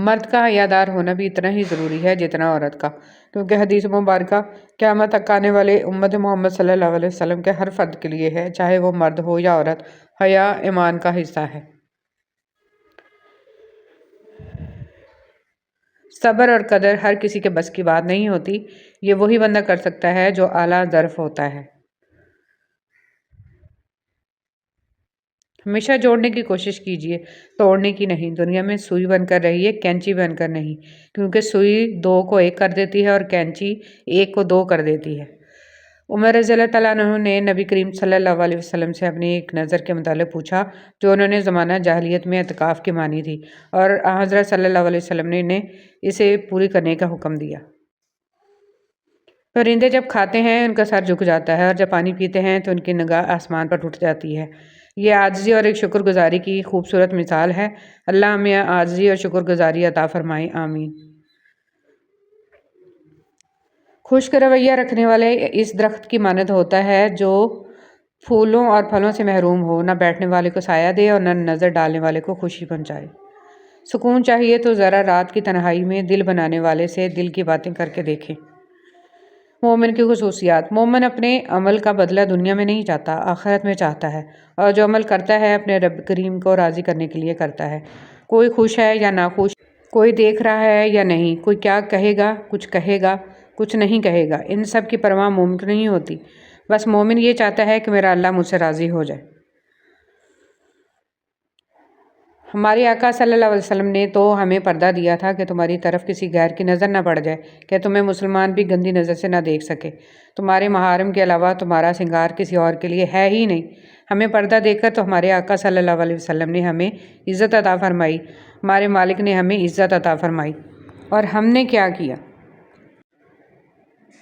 مرد کا حیادار ہونا بھی اتنا ہی ضروری ہے جتنا عورت کا، کیونکہ حدیث مبارکہ قیامت تک آنے والے امت محمد صلی اللہ علیہ وسلم کے ہر فرد کے لیے ہے، چاہے وہ مرد ہو یا عورت۔ حیا ایمان کا حصہ ہے۔ صبر اور قدر ہر کسی کے بس کی بات نہیں ہوتی، یہ وہی بندہ کر سکتا ہے جو اعلیٰ ظرف ہوتا ہے۔ ہمیشہ جوڑنے کی کوشش کیجیے، توڑنے کی نہیں۔ دنیا میں سوئی بن کر رہیے، کینچی بن کر نہیں، کیونکہ سوئی دو کو ایک کر دیتی ہے اور کینچی ایک کو دو کر دیتی ہے۔ عمر رضی اللہ تعالیٰ عنہ نے نبی کریم صلی اللہ علیہ وسلم سے اپنی ایک نظر کے متعلق پوچھا جو انہوں نے زمانہ جاہلیت میں اعتکاف کی مانی تھی، اور حضرت صلی اللہ علیہ وسلم نے انہیں اسے پوری کرنے کا حکم دیا۔ پرندے جب کھاتے ہیں ان کا سر جھک جاتا ہے، اور جب پانی پیتے ہیں تو ان کی نگاہ آسمان پر اٹھ جاتی ہے۔ یہ عاجزی اور ایک شکر گزاری کی خوبصورت مثال ہے۔ اللہ ہمیں عاجزی اور شکر گزاری عطا فرمائے، آمین۔ خشک رویہ رکھنے والے اس درخت کی مانند ہوتا ہے جو پھولوں اور پھلوں سے محروم ہو، نہ بیٹھنے والے کو سایہ دے اور نہ نظر ڈالنے والے کو خوشی پہنچائے۔ سکون چاہیے تو ذرا رات کی تنہائی میں دل بنانے والے سے دل کی باتیں کر کے دیکھیں۔ مومن کی خصوصیات۔ مومن اپنے عمل کا بدلہ دنیا میں نہیں چاہتا، آخرت میں چاہتا ہے، اور جو عمل کرتا ہے اپنے رب کریم کو راضی کرنے کے لیے کرتا ہے۔ کوئی خوش ہے یا ناخوش، کوئی دیکھ رہا ہے یا نہیں، کوئی کیا کہے گا، کچھ نہیں کہے گا، ان سب کی پرواہ مومن کو نہیں ہوتی۔ بس مومن یہ چاہتا ہے کہ میرا اللہ مجھ سے راضی ہو جائے۔ ہمارے آقا صلی اللہ علیہ وسلم نے تو ہمیں پردہ دیا تھا کہ تمہاری طرف کسی غیر کی نظر نہ پڑ جائے، کہ تمہیں مسلمان بھی گندی نظر سے نہ دیکھ سکے۔ تمہارے محارم کے علاوہ تمہارا سنگار کسی اور کے لیے ہے ہی نہیں۔ ہمیں پردہ دے کر تو ہمارے آقا صلی اللہ علیہ وسلم نے ہمیں عزت عطا فرمائی، ہمارے مالک نے ہمیں عزت عطا فرمائی، اور ہم نے کیا کیا؟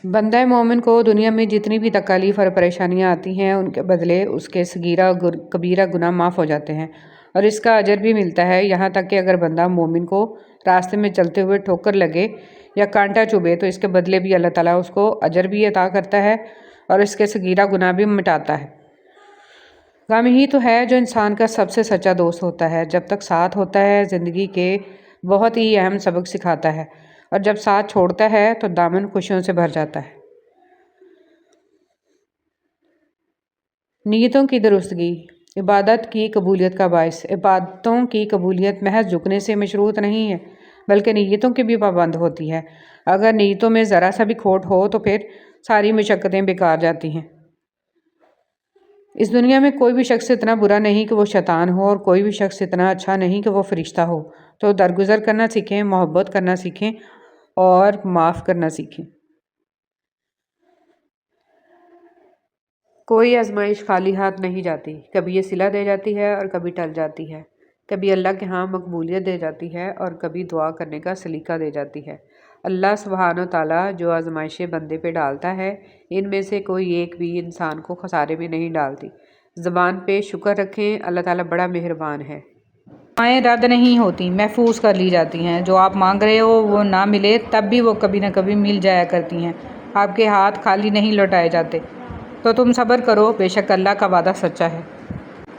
بندہ مومن کو دنیا میں جتنی بھی تکالیف اور پریشانیاں آتی ہیں ان کے بدلے اس کے صغیرہ اور کبیرہ گناہ معاف ہو جاتے ہیں، اور اس کا اجر بھی ملتا ہے، یہاں تک کہ اگر بندہ مومن کو راستے میں چلتے ہوئے ٹھوکر لگے یا کانٹا چبھے تو اس کے بدلے بھی اللہ تعالیٰ اس کو اجر بھی عطا کرتا ہے اور اس کے صغیرہ گناہ بھی مٹاتا ہے۔ غم ہی تو ہے جو انسان کا سب سے سچا دوست ہوتا ہے، جب تک ساتھ ہوتا ہے زندگی کے بہت ہی اہم سبق سکھاتا ہے، اور جب ساتھ چھوڑتا ہے تو دامن خوشیوں سے بھر جاتا ہے۔ نیتوں کی درستگی عبادت کی قبولیت کا باعث۔ عبادتوں کی قبولیت محض جھکنے سے مشروط نہیں ہے، بلکہ نیتوں کی بھی پابند ہوتی ہے۔ اگر نیتوں میں ذرا سا بھی کھوٹ ہو تو پھر ساری مشقتیں بیکار جاتی ہیں۔ اس دنیا میں کوئی بھی شخص اتنا برا نہیں کہ وہ شیطان ہو، اور کوئی بھی شخص اتنا اچھا نہیں کہ وہ فرشتہ ہو۔ تو درگزر کرنا سیکھیں، محبت کرنا سیکھیں اور معاف کرنا سیکھیں۔ کوئی آزمائش خالی ہاتھ نہیں جاتی، کبھی یہ صلہ دے جاتی ہے اور کبھی ٹل جاتی ہے، کبھی اللہ کے ہاں مقبولیت دے جاتی ہے اور کبھی دعا کرنے کا سلیقہ دے جاتی ہے۔ اللہ سبحانہ وتعالیٰ جو آزمائشیں بندے پہ ڈالتا ہے ان میں سے کوئی ایک بھی انسان کو خسارے میں نہیں ڈالتی۔ زبان پہ شکر رکھیں، اللہ تعالیٰ بڑا مہربان ہے۔ دعائیں رد نہیں ہوتی، محفوظ کر لی جاتی ہیں۔ جو آپ مانگ رہے ہو وہ نہ ملے تب بھی وہ کبھی نہ کبھی مل جایا کرتی ہیں۔ آپ کے ہاتھ خالی نہیں لوٹائے جاتے، تو تم صبر کرو، بے شک اللہ کا وعدہ سچا ہے۔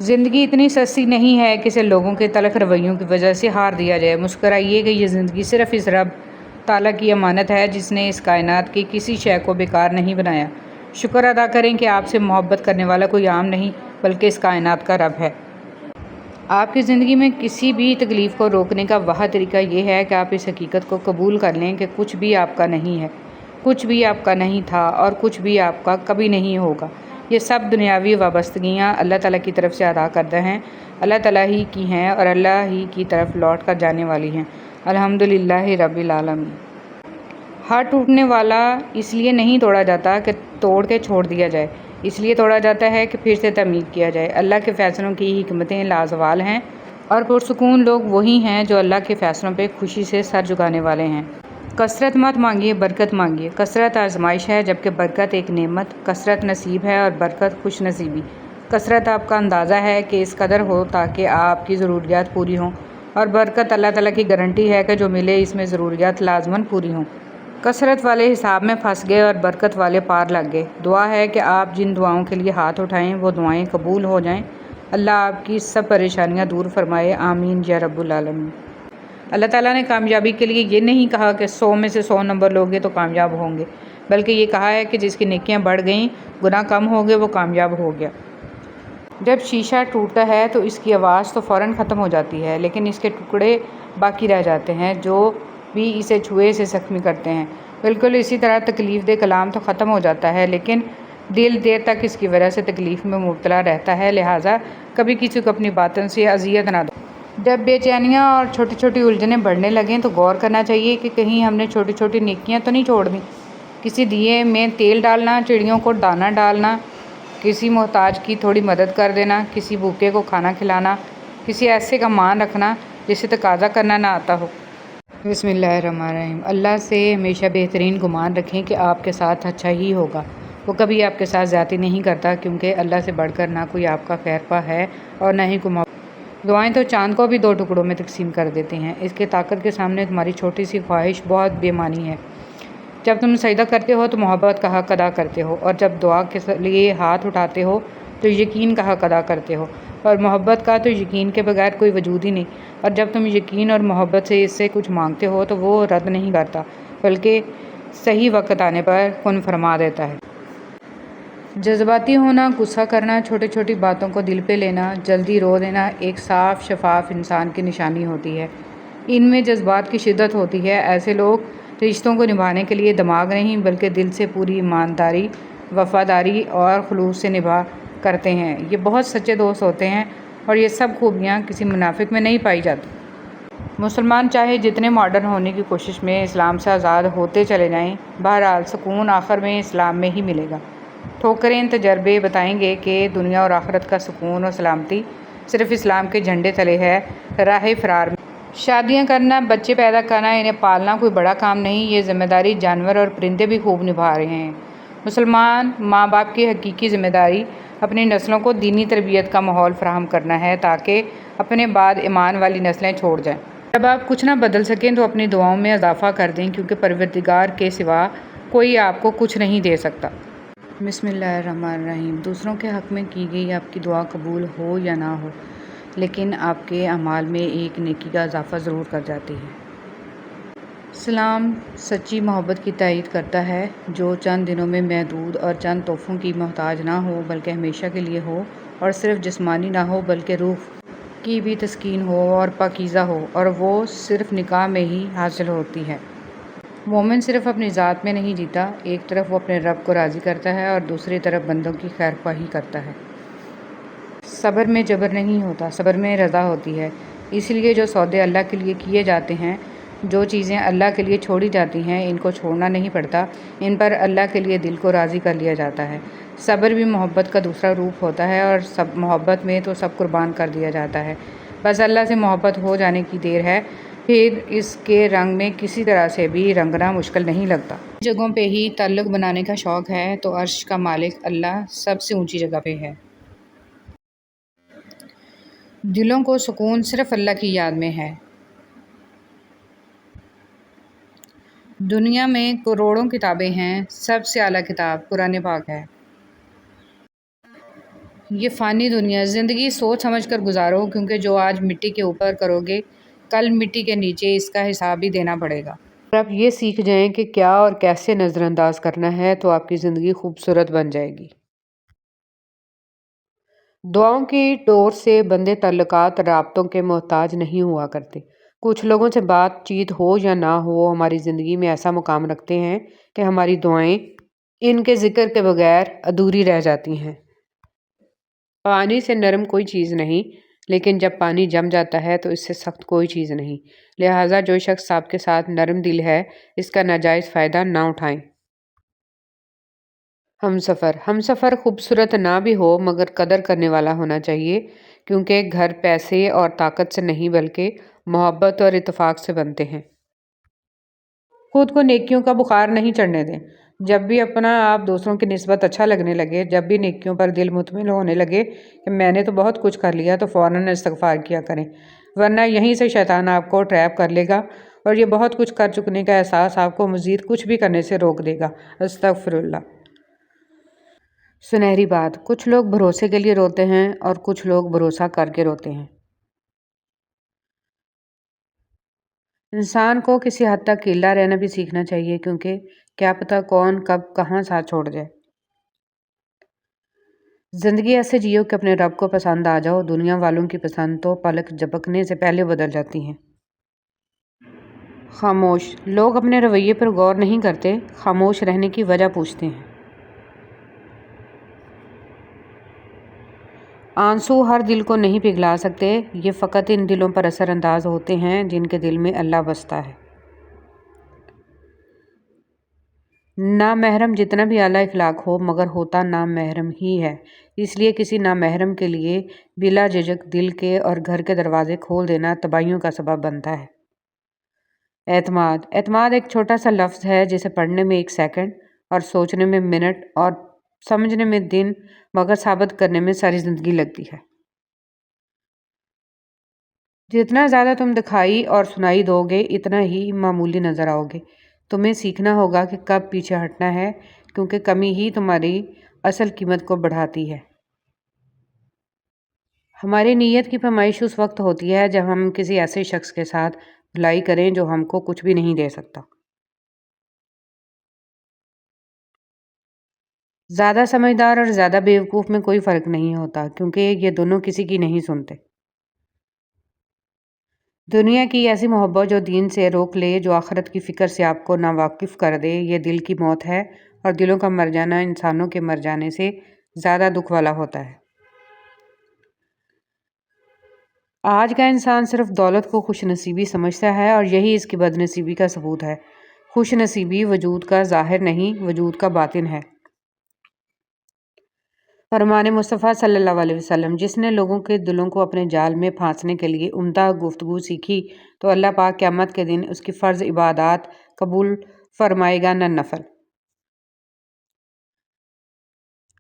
زندگی اتنی سستی نہیں ہے کہ اسے لوگوں کے تلخ رویوں کی وجہ سے ہار دیا جائے۔ مسکرائیے کہ یہ زندگی صرف اس رب تعالیٰ کی امانت ہے جس نے اس کائنات کی کسی شے کو بیکار نہیں بنایا۔ شکر ادا کریں کہ آپ سے محبت کرنے والا کوئی عام نہیں بلکہ اس کائنات کا رب ہے۔ آپ کی زندگی میں کسی بھی تکلیف کو روکنے کا واحد طریقہ یہ ہے کہ آپ اس حقیقت کو قبول کر لیں کہ کچھ بھی آپ کا نہیں ہے، کچھ بھی آپ کا نہیں تھا اور کچھ بھی آپ کا کبھی نہیں ہوگا۔ یہ سب دنیاوی وابستگیاں اللہ تعالیٰ کی طرف سے ادا کردہ ہیں، اللہ تعالیٰ ہی کی ہیں اور اللہ ہی کی طرف لوٹ کر جانے والی ہیں۔ الحمدللہ رب العالمین۔ ہاتھ ٹوٹنے والا اس لیے نہیں توڑا جاتا کہ توڑ کے چھوڑ دیا جائے، اس لیے توڑا جاتا ہے کہ پھر سے تعمیر کیا جائے۔ اللہ کے فیصلوں کی حکمتیں لازوال ہیں، اور پرسکون لوگ وہی ہیں جو اللہ کے فیصلوں پہ خوشی سے سر جھکانے والے ہیں۔ کثرت مت مانگیے، برکت مانگیے۔ کثرت آزمائش ہے جبکہ برکت ایک نعمت، کثرت نصیب ہے اور برکت خوش نصیبی۔ کثرت آپ کا اندازہ ہے کہ اس قدر ہو تاکہ آپ کی ضروریات پوری ہوں، اور برکت اللہ تعالیٰ کی گارنٹی ہے کہ جو ملے اس میں ضروریات لازماً پوری ہوں۔ کثرت والے حساب میں پھنس گئے اور برکت والے پار لگ گئے۔ دعا ہے کہ آپ جن دعاؤں کے لیے ہاتھ اٹھائیں وہ دعائیں قبول ہو جائیں۔ اللہ آپ کی سب پریشانیاں دور فرمائے، آمین یا رب العالمین۔ اللہ تعالیٰ نے کامیابی کے لیے یہ نہیں کہا کہ 100 میں سے 100 نمبر لوگے تو کامیاب ہوں گے، بلکہ یہ کہا ہے کہ جس کی نیکیاں بڑھ گئیں، گناہ کم ہو گئے، وہ کامیاب ہو گیا۔ جب شیشہ ٹوٹتا ہے تو اس کی آواز تو فوراً ختم ہو جاتی ہے، لیکن اس کے ٹکڑے باقی رہ جاتے ہیں جو بھی اسے چھوئے سے زخمی کرتے ہیں۔ بالکل اسی طرح تکلیف دہ کلام تو ختم ہو جاتا ہے، لیکن دل دیر تک اس کی وجہ سے تکلیف میں مبتلا رہتا ہے، لہٰذا کبھی کسی کو اپنی باتوں سے اذیت نہ دو۔ جب بے چینیاں اور چھوٹی چھوٹی الجھنیں بڑھنے لگیں تو غور کرنا چاہیے کہ کہیں ہم نے چھوٹی چھوٹی نیکیاں تو نہیں چھوڑ دیں۔ کسی دیے میں تیل ڈالنا، چڑیوں کو دانہ ڈالنا، کسی محتاج کی تھوڑی مدد کر دینا، کسی بھوکے کو کھانا کھلانا، کسی ایسے کا مان رکھنا جسے تقاضا کرنا نہ آتا ہو۔ بسم اللہ الرحمن الرحیم۔ اللہ سے ہمیشہ بہترین گمان رکھیں کہ آپ کے ساتھ اچھا ہی ہوگا۔ وہ کبھی آپ کے ساتھ زیادتی نہیں کرتا، کیونکہ اللہ سے بڑھ کر نہ کوئی آپ کا خیرخواہ ہے اور نہ ہی کوئی محبت۔ دعائیں تو چاند کو بھی 2 ٹکڑوں میں تقسیم کر دیتے ہیں۔ اس کے طاقت کے سامنے تمہاری چھوٹی سی خواہش بہت بے معنی ہے۔ جب تم سجدہ کرتے ہو تو محبت کا حق ادا کرتے ہو، اور جب دعا کے لیے ہاتھ اٹھاتے ہو تو یقین کا حق ادا کرتے ہو، اور محبت کا تو یقین کے بغیر کوئی وجود ہی نہیں۔ اور جب تم یقین اور محبت سے اس سے کچھ مانگتے ہو تو وہ رد نہیں کرتا، بلکہ صحیح وقت آنے پر کن فرما دیتا ہے۔ جذباتی ہونا، غصہ کرنا، چھوٹی چھوٹی باتوں کو دل پہ لینا، جلدی رو دینا ایک صاف شفاف انسان کی نشانی ہوتی ہے۔ ان میں جذبات کی شدت ہوتی ہے۔ ایسے لوگ رشتوں کو نبھانے کے لیے دماغ نہیں بلکہ دل سے پوری ایمانداری، وفاداری اور خلوص سے نبھا کرتے ہیں۔ یہ بہت سچے دوست ہوتے ہیں، اور یہ سب خوبیاں کسی منافق میں نہیں پائی جاتی۔ مسلمان چاہے جتنے ماڈرن ہونے کی کوشش میں اسلام سے آزاد ہوتے چلے جائیں، بہرحال سکون آخر میں اسلام میں ہی ملے گا۔ ٹھوکریں تجربے بتائیں گے کہ دنیا اور آخرت کا سکون اور سلامتی صرف اسلام کے جھنڈے تلے ہے۔ راہ فرار میں شادیاں کرنا، بچے پیدا کرنا، انہیں پالنا کوئی بڑا کام نہیں۔ یہ ذمہ داری جانور اور پرندے بھی خوب نبھا رہے ہیں۔ مسلمان ماں باپ کی حقیقی ذمہ داری اپنی نسلوں کو دینی تربیت کا ماحول فراہم کرنا ہے، تاکہ اپنے بعد ایمان والی نسلیں چھوڑ جائیں۔ جب آپ کچھ نہ بدل سکیں تو اپنی دعاؤں میں اضافہ کر دیں، کیونکہ پروردگار کے سوا کوئی آپ کو کچھ نہیں دے سکتا۔ بسم اللہ الرحمن الرحیم۔ دوسروں کے حق میں کی گئی آپ کی دعا قبول ہو یا نہ ہو، لیکن آپ کے اعمال میں ایک نیکی کا اضافہ ضرور کر جاتی ہے۔ اسلام سچی محبت کی تائید کرتا ہے، جو چند دنوں میں محدود اور چند تحفوں کی محتاج نہ ہو بلکہ ہمیشہ کے لیے ہو، اور صرف جسمانی نہ ہو بلکہ روح کی بھی تسکین ہو اور پاکیزہ ہو، اور وہ صرف نکاح میں ہی حاصل ہوتی ہے۔ مومن صرف اپنی ذات میں نہیں جیتا، ایک طرف وہ اپنے رب کو راضی کرتا ہے اور دوسری طرف بندوں کی خیر خواہی کرتا ہے۔ صبر میں جبر نہیں ہوتا، صبر میں رضا ہوتی ہے۔ اس لیے جو سودے اللہ کے لیے کیے جاتے ہیں، جو چیزیں اللہ کے لیے چھوڑی جاتی ہیں، ان کو چھوڑنا نہیں پڑتا، ان پر اللہ کے لیے دل کو راضی کر لیا جاتا ہے۔ صبر بھی محبت کا دوسرا روپ ہوتا ہے، اور محبت میں تو سب قربان کر دیا جاتا ہے۔ بس اللہ سے محبت ہو جانے کی دیر ہے، پھر اس کے رنگ میں کسی طرح سے بھی رنگنا مشکل نہیں لگتا۔ جگہوں پہ ہی تعلق بنانے کا شوق ہے تو عرش کا مالک اللہ سب سے اونچی جگہ پہ ہے۔ دلوں کو سکون صرف اللہ کی یاد میں ہے۔ دنیا میں کروڑوں کتابیں ہیں، سب سے اعلیٰ کتاب قرآن پاک ہے۔ یہ فانی دنیا، زندگی سوچ سمجھ کر گزارو، کیونکہ جو آج مٹی کے اوپر کرو گے کل مٹی کے نیچے اس کا حساب بھی دینا پڑے گا۔ اگر آپ یہ سیکھ جائیں کہ کیا اور کیسے نظر انداز کرنا ہے تو آپ کی زندگی خوبصورت بن جائے گی۔ دعاؤں کی ڈور سے بندے تعلقات رابطوں کے محتاج نہیں ہوا کرتے۔ کچھ لوگوں سے بات چیت ہو یا نہ ہو، ہماری زندگی میں ایسا مقام رکھتے ہیں کہ ہماری دعائیں ان کے ذکر کے بغیر ادھوری رہ جاتی ہیں۔ پانی سے نرم کوئی چیز نہیں، لیکن جب پانی جم جاتا ہے تو اس سے سخت کوئی چیز نہیں۔ لہٰذا جو شخص آپ کے ساتھ نرم دل ہے، اس کا ناجائز فائدہ نہ اٹھائیں۔ ہم سفر خوبصورت نہ بھی ہو مگر قدر کرنے والا ہونا چاہیے، کیونکہ گھر پیسے اور طاقت سے نہیں بلکہ محبت اور اتفاق سے بنتے ہیں۔ خود کو نیکیوں کا بخار نہیں چڑھنے دیں۔ جب بھی اپنا آپ دوسروں کی نسبت اچھا لگنے لگے، جب بھی نیکیوں پر دل مطمئن ہونے لگے کہ میں نے تو بہت کچھ کر لیا، تو فوراً استغفار کیا کریں، ورنہ یہیں سے شیطان آپ کو ٹریپ کر لے گا، اور یہ بہت کچھ کر چکنے کا احساس آپ کو مزید کچھ بھی کرنے سے روک دے گا۔ استغفر اللہ۔ سنہری بات، کچھ لوگ بھروسے کے لیے روتے ہیں اور کچھ لوگ بھروسہ کر کے روتے ہیں۔ انسان کو کسی حد تک اکیلا رہنا بھی سیکھنا چاہیے، کیونکہ کیا پتہ کون کب کہاں ساتھ چھوڑ جائے۔ زندگی ایسے جیو کہ اپنے رب کو پسند آ جاؤ، دنیا والوں کی پسند تو پلک جھپکنے سے پہلے بدل جاتی ہیں۔ خاموش لوگ اپنے رویے پر غور نہیں کرتے، خاموش رہنے کی وجہ پوچھتے ہیں۔ آنسو ہر دل کو نہیں پگھلا سکتے، یہ فقط ان دلوں پر اثر انداز ہوتے ہیں جن کے دل میں اللہ بستا ہے۔ نامحرم جتنا بھی اعلیٰ اخلاق ہو مگر ہوتا نامحرم ہی ہے، اس لیے کسی نامحرم کے لیے بلا جھجک دل کے اور گھر کے دروازے کھول دینا تباہیوں کا سبب بنتا ہے۔ اعتماد ایک چھوٹا سا لفظ ہے جسے پڑھنے میں 1 سیکنڈ اور سوچنے میں منٹ اور سمجھنے میں دن مگر ثابت کرنے میں ساری زندگی لگتی ہے۔ جتنا زیادہ تم دکھائی اور سنائی دو گے اتنا ہی معمولی نظر آؤ گے۔ تمہیں سیکھنا ہوگا کہ کب پیچھے ہٹنا ہے، کیونکہ کمی ہی تمہاری اصل قیمت کو بڑھاتی ہے۔ ہماری نیت کی پیمائش اس وقت ہوتی ہے جب ہم کسی ایسے شخص کے ساتھ بھلائی کریں جو ہم کو کچھ بھی نہیں دے سکتا۔ زیادہ سمجھدار اور زیادہ بیوقوف میں کوئی فرق نہیں ہوتا، کیونکہ یہ دونوں کسی کی نہیں سنتے۔ دنیا کی ایسی محبت جو دین سے روک لے، جو آخرت کی فکر سے آپ کو ناواقف کر دے، یہ دل کی موت ہے، اور دلوں کا مر جانا انسانوں کے مر جانے سے زیادہ دکھ والا ہوتا ہے۔ آج کا انسان صرف دولت کو خوش نصیبی سمجھتا ہے، اور یہی اس کی بد نصیبی کا ثبوت ہے۔ خوش نصیبی وجود کا ظاہر نہیں، وجود کا باطن ہے۔ فرمان مصطفیٰ صلی اللہ علیہ وسلم، جس نے لوگوں کے دلوں کو اپنے جال میں پھانسنے کے لیے عمدہ گفتگو سیکھی تو اللہ پاک قیامت کے دن اس کی فرض عبادات قبول فرمائے گا، نہ نفل۔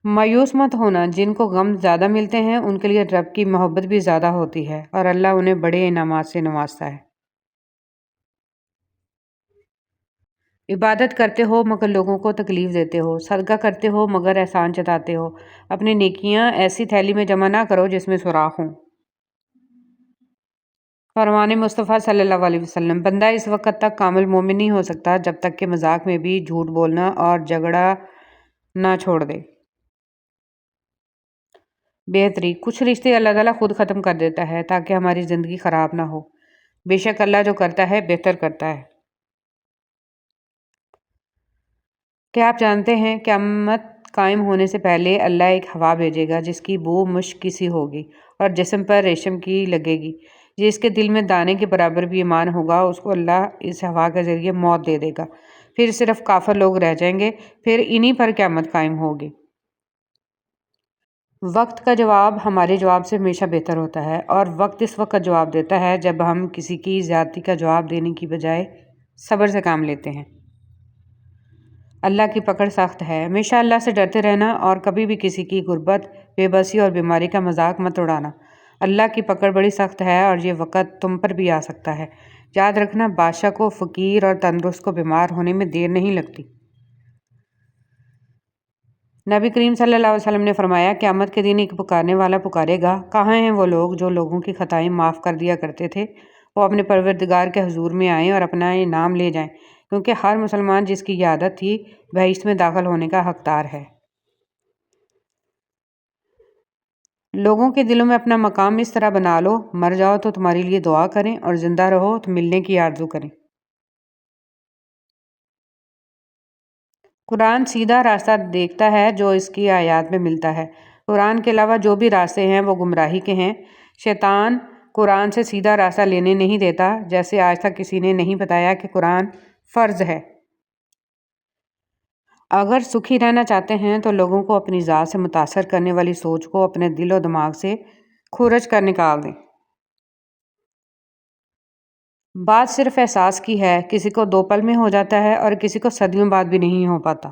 مایوس مت ہونا، جن کو غم زیادہ ملتے ہیں ان کے لیے رب کی محبت بھی زیادہ ہوتی ہے، اور اللہ انہیں بڑے انعامات سے نوازتا ہے۔ عبادت کرتے ہو مگر لوگوں کو تکلیف دیتے ہو، صدقہ کرتے ہو مگر احسان جتاتے ہو، اپنی نیکیاں ایسی تھیلی میں جمع نہ کرو جس میں سوراخ ہوں۔ فرمان مصطفیٰ صلی اللہ علیہ وسلم، بندہ اس وقت تک کامل مومن نہیں ہو سکتا جب تک کہ مذاق میں بھی جھوٹ بولنا اور جھگڑا نہ چھوڑ دے۔ بہتری کچھ رشتے اللہ تعالیٰ خود ختم کر دیتا ہے تاکہ ہماری زندگی خراب نہ ہو۔ بے شک اللہ جو کرتا ہے بہتر کرتا ہے۔ کیا آپ جانتے ہیں قیامت قائم ہونے سے پہلے اللہ ایک ہوا بھیجے گا جس کی بو مشک کی سی ہوگی اور جسم پر ریشم کی لگے گی، جس کے دل میں دانے کے برابر بھی ایمان ہوگا اس کو اللہ اس ہوا کے ذریعے موت دے دے گا، پھر صرف کافر لوگ رہ جائیں گے، پھر انہی پر قیامت قائم ہوگی۔ وقت کا جواب ہمارے جواب سے ہمیشہ بہتر ہوتا ہے، اور وقت اس وقت جواب دیتا ہے جب ہم کسی کی زیادتی کا جواب دینے کی بجائے صبر سے کام لیتے ہیں۔ اللہ کی پکڑ سخت ہے، ہمیشہ اللہ سے ڈرتے رہنا اور کبھی بھی کسی کی غربت، بے بسی اور بیماری کا مذاق مت اڑانا۔ اللہ کی پکڑ بڑی سخت ہے اور یہ وقت تم پر بھی آ سکتا ہے۔ یاد رکھنا، بادشاہ کو، فقیر اور تندرست کو بیمار ہونے میں دیر نہیں لگتی۔ نبی کریم صلی اللہ علیہ وسلم نے فرمایا، قیامت کے دن ایک پکارنے والا پکارے گا، کہاں ہیں وہ لوگ جو لوگوں کی خطائیں معاف کر دیا کرتے تھے؟ وہ اپنے پروردگار کے حضور میں آئیں اور اپنا انعام لے جائیں، کیونکہ ہر مسلمان جس کی یہ عادت تھی بہشت میں داخل ہونے کا حقدار ہے۔ لوگوں کے دلوں میں اپنا مقام اس طرح بنا لو، مر جاؤ تو تمہارے لیے دعا کریں اور زندہ رہو تو ملنے کی آرزو کریں۔ قرآن سیدھا راستہ دیکھتا ہے جو اس کی آیات میں ملتا ہے۔ قرآن کے علاوہ جو بھی راستے ہیں وہ گمراہی کے ہیں۔ شیطان قرآن سے سیدھا راستہ لینے نہیں دیتا، جیسے آج تک کسی نے نہیں بتایا کہ قرآن فرض ہے۔ اگر سکھی رہنا چاہتے ہیں تو لوگوں کو اپنی ذات سے متاثر کرنے والی سوچ کو اپنے دل و دماغ سے کھورچ کر نکال دیں۔ بات صرف احساس کی ہے، کسی کو 2 پل میں ہو جاتا ہے اور کسی کو صدیوں بعد بھی نہیں ہو پاتا۔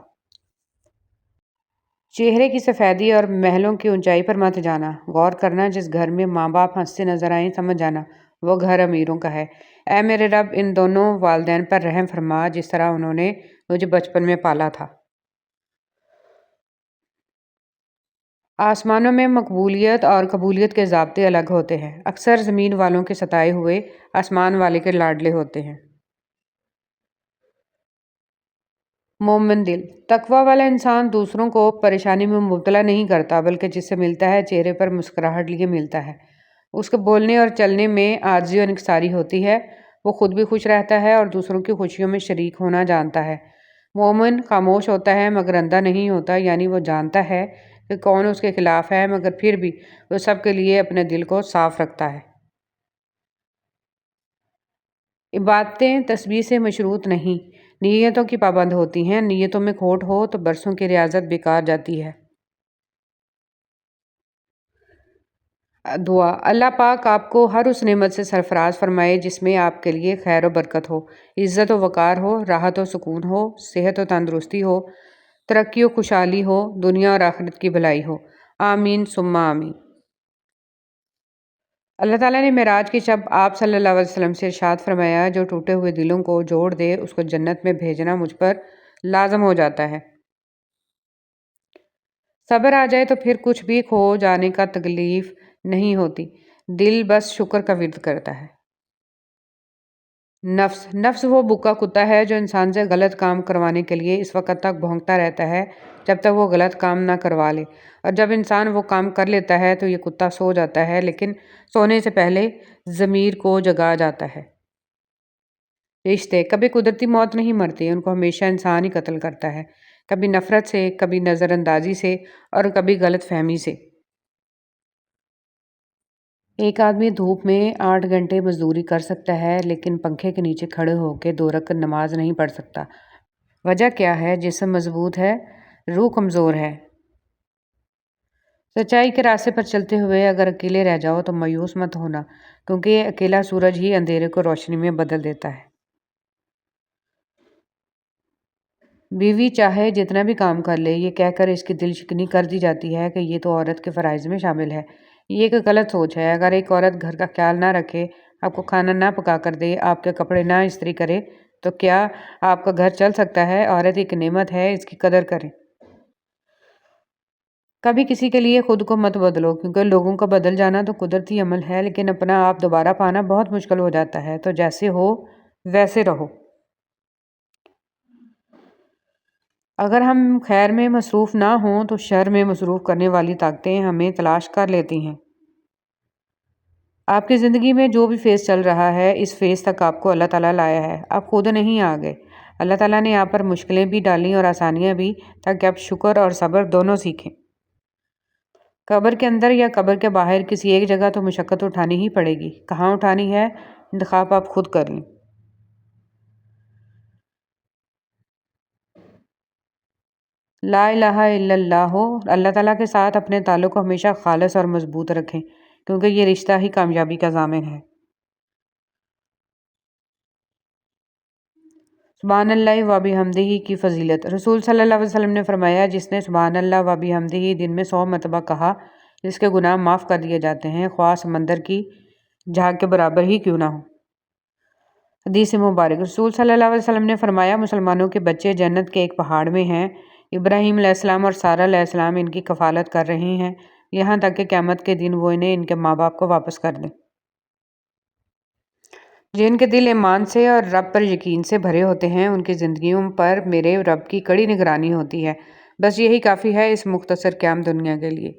چہرے کی سفیدی اور محلوں کی اونچائی پر مت جانا، غور کرنا، جس گھر میں ماں باپ ہنستے نظر آئیں سمجھ جانا وہ گھر امیروں کا ہے۔ اے میرے رب، ان دونوں والدین پر رحم فرما جس طرح انہوں نے مجھے بچپن میں پالا تھا۔ آسمانوں میں مقبولیت اور قبولیت کے ضابطے الگ ہوتے ہیں۔ اکثر زمین والوں کے ستائے ہوئے آسمان والے کے لاڈلے ہوتے ہیں۔ مومن دل۔ تقوی والا انسان دوسروں کو پریشانی میں مبتلا نہیں کرتا، بلکہ جس سے ملتا ہے چہرے پر مسکراہٹ لیے ملتا ہے۔ اس کے بولنے اور چلنے میں عاجزی اور انکساری ہوتی ہے۔ وہ خود بھی خوش رہتا ہے اور دوسروں کی خوشیوں میں شریک ہونا جانتا ہے۔ مومن خاموش ہوتا ہے مگر اندھا نہیں ہوتا، یعنی وہ جانتا ہے کہ کون اس کے خلاف ہے، مگر پھر بھی وہ سب کے لیے اپنے دل کو صاف رکھتا ہے۔ عبادتیں تسبیح سے مشروط نہیں، نیتوں کی پابند ہوتی ہیں۔ نیتوں میں کھوٹ ہو تو برسوں کی ریاضت بیکار جاتی ہے۔ دعا۔ اللہ پاک آپ کو ہر اس نعمت سے سرفراز فرمائے جس میں آپ کے لیے خیر و برکت ہو، عزت و وقار ہو، راحت و سکون ہو، صحت و تندرستی ہو، ترقی و خوشحالی ہو، دنیا اور آخرت کی بھلائی ہو۔ آمین ثم آمین۔ اللہ تعالیٰ نے معراج کی شب آپ صلی اللہ علیہ وسلم سے ارشاد فرمایا، جو ٹوٹے ہوئے دلوں کو جوڑ دے اس کو جنت میں بھیجنا مجھ پر لازم ہو جاتا ہے۔ صبر آ جائے تو پھر کچھ بھی کھو جانے کا تکلیف نہیں ہوتی، دل بس شکر کا ورد کرتا ہے۔ نفس وہ بھوکا کتا ہے جو انسان سے غلط کام کروانے کے لیے اس وقت تک بھونکتا رہتا ہے جب تک وہ غلط کام نہ کروا لے، اور جب انسان وہ کام کر لیتا ہے تو یہ کتا سو جاتا ہے، لیکن سونے سے پہلے ضمیر کو جگا جاتا ہے۔ رشتے کبھی قدرتی موت نہیں مرتے، ان کو ہمیشہ انسان ہی قتل کرتا ہے، کبھی نفرت سے، کبھی نظر اندازی سے، اور کبھی غلط فہمی سے۔ ایک آدمی دھوپ میں 8 گھنٹے مزدوری کر سکتا ہے لیکن پنکھے کے نیچے کھڑے ہو کے 2 رکعت نماز نہیں پڑھ سکتا۔ وجہ کیا ہے؟ جسم مضبوط ہے، روح کمزور ہے۔ سچائی کے راستے پر چلتے ہوئے اگر اکیلے رہ جاؤ تو مایوس مت ہونا، کیونکہ یہ اکیلا سورج ہی اندھیرے کو روشنی میں بدل دیتا ہے۔ بیوی چاہے جتنا بھی کام کر لے، یہ کہہ کر اس کی دل شکنی کر دی جاتی ہے کہ یہ تو عورت کے فرائض میں شامل ہے۔ یہ ایک غلط سوچ ہے۔ اگر ایک عورت گھر کا خیال نہ رکھے، آپ کو کھانا نہ پکا کر دے، آپ کے کپڑے نہ استری کرے، تو کیا آپ کا گھر چل سکتا ہے؟ عورت ایک نعمت ہے، اس کی قدر کریں۔ کبھی کسی کے لیے خود کو مت بدلو، کیونکہ لوگوں کا بدل جانا تو قدرتی عمل ہے، لیکن اپنا آپ دوبارہ پانا بہت مشکل ہو جاتا ہے۔ تو جیسے ہو ویسے رہو۔ اگر ہم خیر میں مصروف نہ ہوں تو شر میں مصروف کرنے والی طاقتیں ہمیں تلاش کر لیتی ہیں۔ آپ کی زندگی میں جو بھی فیز چل رہا ہے، اس فیز تک آپ کو اللہ تعالیٰ لایا ہے، آپ خود نہیں آ گئے۔ اللہ تعالیٰ نے آپ پر مشکلیں بھی ڈالیں اور آسانیاں بھی، تاکہ آپ شکر اور صبر دونوں سیکھیں۔ قبر کے اندر یا قبر کے باہر کسی ایک جگہ تو مشقت اٹھانی ہی پڑے گی۔ کہاں اٹھانی ہے، انتخاب آپ خود کر لیں۔ لا الہ الا اللہ ہو۔ اللہ تعالیٰ کے ساتھ اپنے تعلق کو ہمیشہ خالص اور مضبوط رکھیں، کیونکہ یہ رشتہ ہی کامیابی کا ضامن ہے۔ سبحان اللہ و بحمدہ کی فضیلت۔ رسول صلی اللہ علیہ وسلم نے فرمایا، جس نے سبحان اللہ و بحمدہ دن میں 100 مرتبہ کہا، جس کے گناہ معاف کر دیے جاتے ہیں، خواہ سمندر کی جھاگ کے برابر ہی کیوں نہ ہو۔ حدیث مبارک۔ رسول صلی اللہ علیہ وسلم نے فرمایا، مسلمانوں کے بچے جنت کے ایک پہاڑ میں ہیں، ابراہیم علیہ السلام اور سارہ علیہ السلام ان کی کفالت کر رہے ہیں، یہاں تک کہ قیامت کے دن وہ انہیں ان کے ماں باپ کو واپس کر دیں۔ جن کے دل ایمان سے اور رب پر یقین سے بھرے ہوتے ہیں، ان کی زندگیوں پر میرے رب کی کڑی نگرانی ہوتی ہے۔ بس یہی کافی ہے اس مختصر قیام دنیا کے لیے۔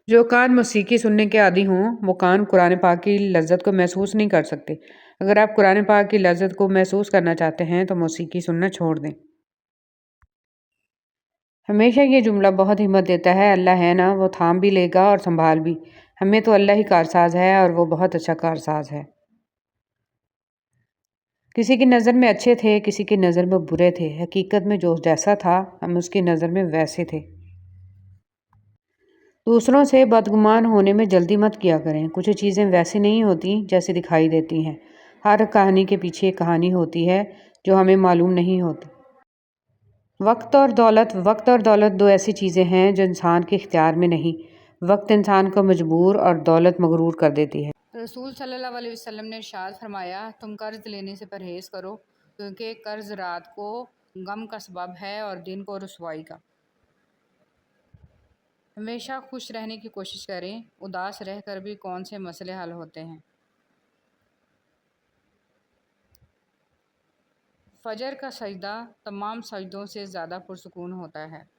جو کان موسیقی سننے کے عادی ہوں، وہ کان قرآن پاک کی لذت کو محسوس نہیں کر سکتے۔ اگر آپ قرآن پاک کی لذت کو محسوس کرنا چاہتے ہیں تو موسیقی سننا چھوڑ دیں۔ ہمیشہ یہ جملہ بہت ہمت دیتا ہے، اللہ ہے نا، وہ تھام بھی لے گا اور سنبھال بھی۔ ہمیں تو اللہ ہی کارساز ہے اور وہ بہت اچھا کارساز ہے۔ کسی کی نظر میں اچھے تھے، کسی کی نظر میں برے تھے، حقیقت میں جو جیسا تھا ہم اس کی نظر میں ویسے تھے۔ دوسروں سے بدگمان ہونے میں جلدی مت کیا کریں۔ کچھ چیزیں ویسی نہیں ہوتی جیسی دکھائی دیتی ہیں۔ ہر کہانی کے پیچھے ایک کہانی ہوتی ہے جو ہمیں معلوم نہیں ہوتی۔ وقت اور دولت 2 ایسی چیزیں ہیں جو انسان کے اختیار میں نہیں۔ وقت انسان کو مجبور اور دولت مغرور کر دیتی ہے۔ رسول صلی اللہ علیہ وسلم نے ارشاد فرمایا، تم قرض لینے سے پرہیز کرو، کیونکہ قرض رات کو غم کا سبب ہے اور دن کو رسوائی کا۔ ہمیشہ خوش رہنے کی کوشش کریں، اداس رہ کر بھی کون سے مسئلے حل ہوتے ہیں۔ فجر کا سجدہ تمام سجدوں سے زیادہ پرسکون ہوتا ہے۔